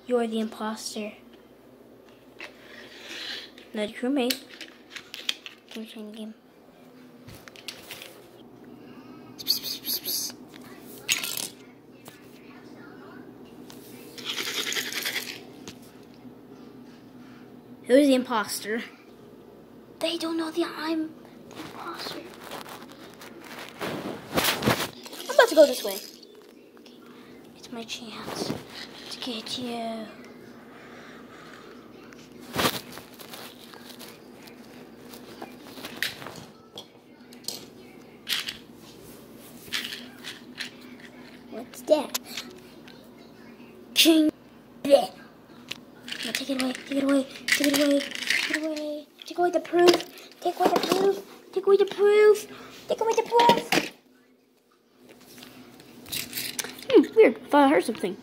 You're the imposter. Not your crewmate. Game changing game. Who's the imposter? They don't know that I'm the imposter. I'm about to go this way. Okay. It's my chance to get you. What's that? King. Bleh. No, take it away, take it away, take it away, take it away. Take away the proof. Take away the proof. Take away the proof. Take away the proof. Weird. I thought I heard something.